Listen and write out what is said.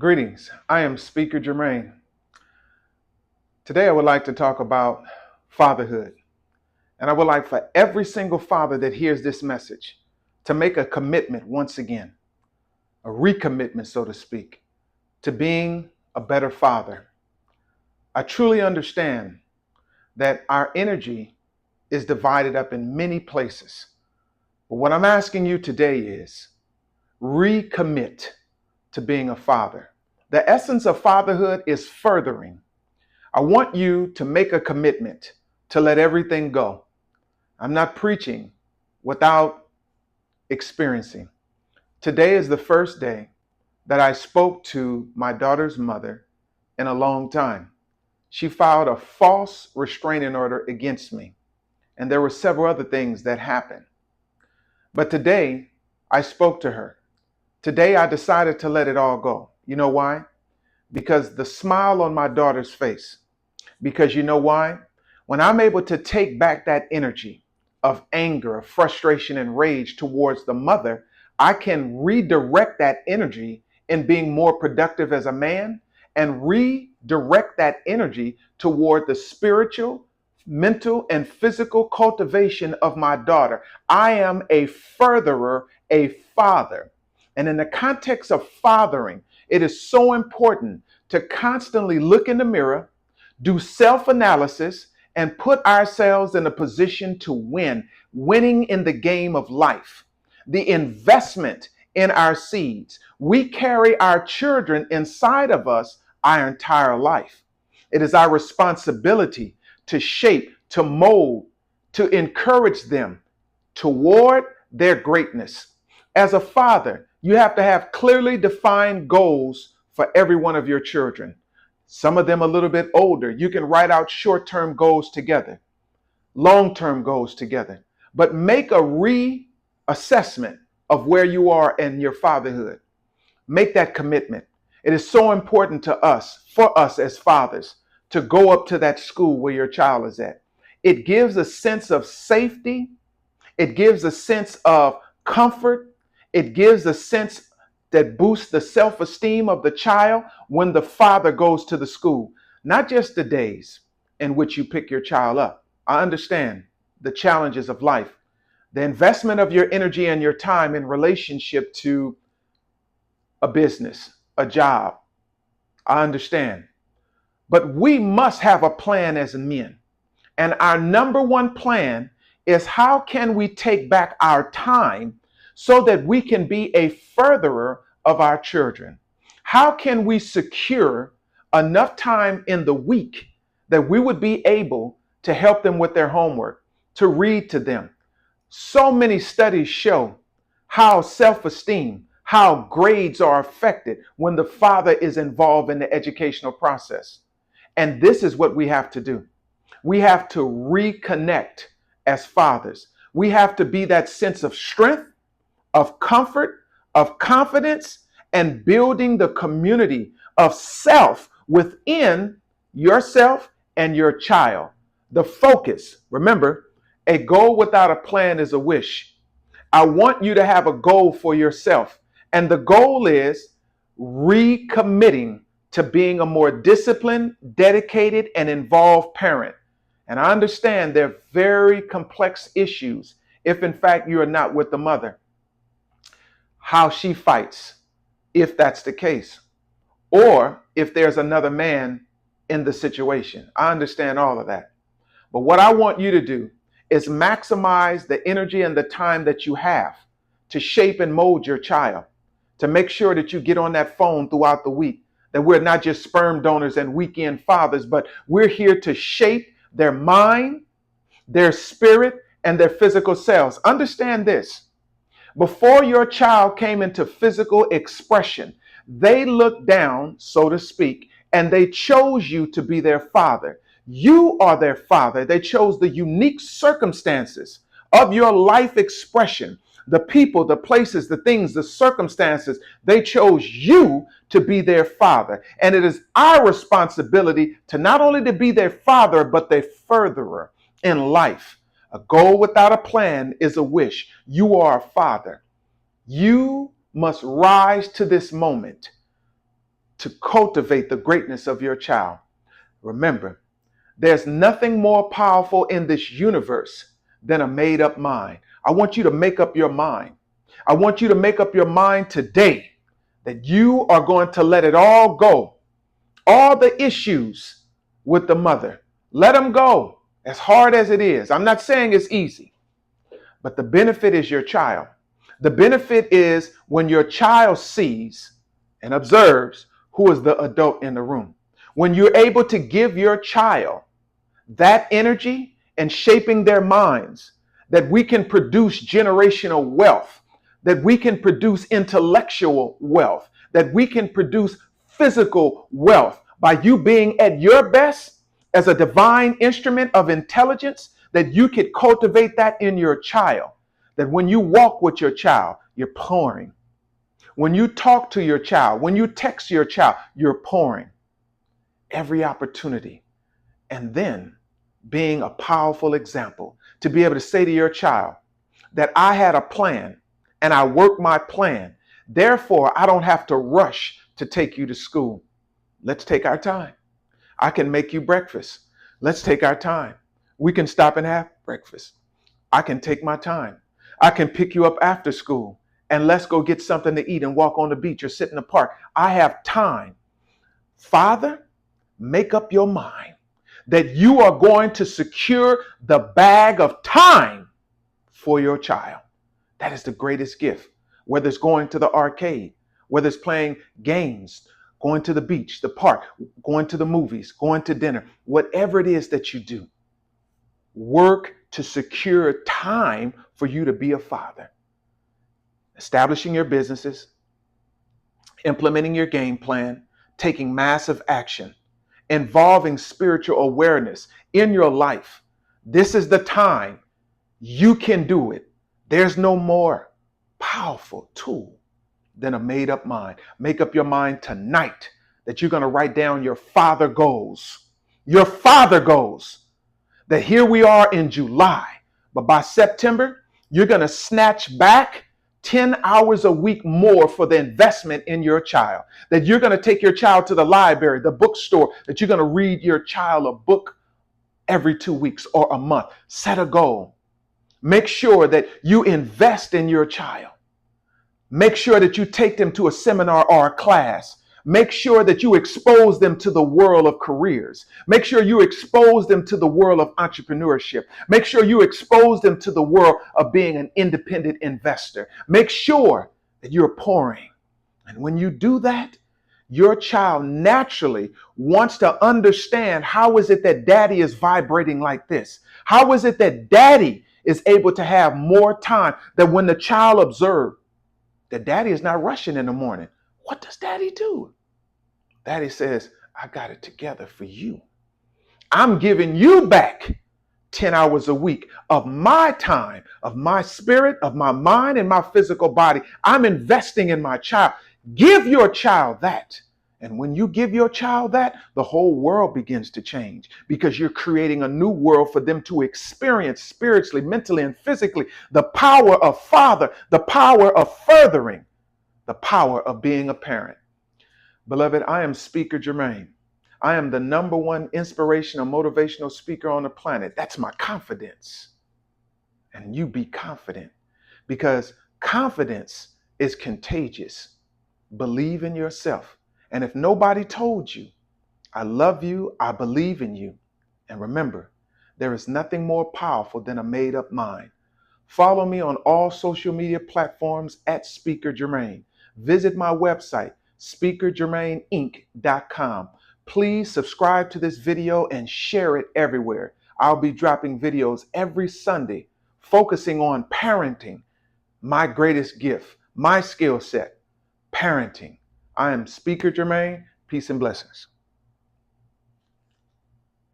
Greetings. I am Speaker Jermaine. Today I would like to talk about fatherhood. And I would like for every single father that hears this message to make a commitment once again, a recommitment, so to speak, to being a better father. I truly understand that our energy is divided up in many places. But what I'm asking you today is recommit to being a father. The essence of fatherhood is furthering. I want you to make a commitment to let everything go. I'm not preaching without experiencing. Today is the first day that I spoke to my daughter's mother in a long time. She filed a false restraining order against me, and there were several other things that happened. But today, I spoke to her. Today, I decided to let it all go. You know why? Because the smile on my daughter's face. Because you know why? When I'm able to take back that energy of anger, of frustration, and rage towards the mother, I can redirect that energy in being more productive as a man and redirect that energy toward the spiritual, mental, and physical cultivation of my daughter. I am a furtherer, a father. And in the context of fathering, it is so important to constantly look in the mirror, do self-analysis, and put ourselves in a position to win, winning in the game of life. The investment in our seeds. We carry our children inside of us our entire life. It is our responsibility to shape, to mold, to encourage them toward their greatness. As a father, you have to have clearly defined goals for every one of your children. Some of them a little bit older. You can write out short-term goals together, long-term goals together, but make a reassessment of where you are in your fatherhood. Make that commitment. It is so important to us, for us as fathers, to go up to that school where your child is at. It gives a sense of safety. It gives a sense of comfort. It gives a sense that boosts the self-esteem of the child when the father goes to the school. Not just the days in which you pick your child up. I understand the challenges of life, the investment of your energy and your time in relationship to a business, a job. I understand. But we must have a plan as men. And our number one plan is how can we take back our time so that we can be a furtherer of our children? How can we secure enough time in the week that we would be able to help them with their homework, to read to them? So many studies show how self-esteem, how grades are affected when the father is involved in the educational process. And this is what we have to do. We have to reconnect as fathers. We have to be that sense of strength, of comfort, of confidence, and building the community of self within yourself and your child. The focus, remember, a goal without a plan is a wish. I want you to have a goal for yourself. And the goal is recommitting to being a more disciplined, dedicated, and involved parent. And I understand they're very complex issues if, in fact, you are not with the mother. How she fights, if that's the case, or if there's another man in the situation. I understand all of that. But what I want you to do is maximize the energy and the time that you have to shape and mold your child, to make sure that you get on that phone throughout the week, that we're not just sperm donors and weekend fathers, but we're here to shape their mind, their spirit, and their physical selves. Understand this. Before your child came into physical expression, they looked down, so to speak, and they chose you to be their father. You are their father. They chose the unique circumstances of your life expression, the people, the places, the things, the circumstances. They chose you to be their father. And it is our responsibility to not only to be their father, but their furtherer in life. A goal without a plan is a wish. You are a father. You must rise to this moment to cultivate the greatness of your child. Remember, there's nothing more powerful in this universe than a made up mind. I want you to make up your mind. I want you to make up your mind today that you are going to let it all go. All the issues with the mother, let them go, as hard as it is. I'm not saying it's easy, but the benefit is your child. The benefit is when your child sees and observes who is the adult in the room. When you're able to give your child that energy and shaping their minds, that we can produce generational wealth, that we can produce intellectual wealth, that we can produce physical wealth by you being at your best as a divine instrument of intelligence, that you could cultivate that in your child. That when you walk with your child, you're pouring. When you talk to your child, when you text your child, you're pouring every opportunity. And then being a powerful example to be able to say to your child that I had a plan and I worked my plan. Therefore, I don't have to rush to take you to school. Let's take our time. I can make you breakfast. Let's take our time. We can stop and have breakfast. I can take my time. I can pick you up after school and let's go get something to eat and walk on the beach or sit in the park. I have time. Father, make up your mind that you are going to secure the bag of time for your child. That is the greatest gift. Whether it's going to the arcade, whether it's playing games, going to the beach, the park, going to the movies, going to dinner, whatever it is that you do, work to secure time for you to be a father. Establishing your businesses, implementing your game plan, taking massive action, involving spiritual awareness in your life. This is the time you can do it. There's no more powerful tool than a made up mind. Make up your mind tonight that you're going to write down your father goals. Your father goals. That here we are in July, but by September, you're going to snatch back 10 hours a week more for the investment in your child. That you're going to take your child to the library, the bookstore, that you're going to read your child a book every 2 weeks or a month. Set a goal. Make sure that you invest in your child. Make sure that you take them to a seminar or a class. Make sure that you expose them to the world of careers. Make sure you expose them to the world of entrepreneurship. Make sure you expose them to the world of being an independent investor. Make sure that you're pouring. And when you do that, your child naturally wants to understand, how is it that daddy is vibrating like this? How is it that daddy is able to have more time? That when the child observes that daddy is not rushing in the morning, what does daddy do? Daddy says, I got it together for you. I'm giving you back 10 hours a week of my time, of my spirit, of my mind, and my physical body. I'm investing in my child. Give your child that. And when you give your child that, the whole world begins to change, because you're creating a new world for them to experience spiritually, mentally, and physically. The power of father, the power of furthering, the power of being a parent. Beloved, I am Speaker Jermaine. I am the #1 inspirational, motivational speaker on the planet. That's my confidence. And you be confident, because confidence is contagious. Believe in yourself. And if nobody told you, I love you, I believe in you. And remember, there is nothing more powerful than a made up mind. Follow me on all social media platforms at Speaker Jermaine. Visit my website, speakerjermaineinc.com. Please subscribe to this video and share it everywhere. I'll be dropping videos every Sunday focusing on parenting, my greatest gift, my skill set, parenting. I am Speaker Jermaine. Peace and blessings.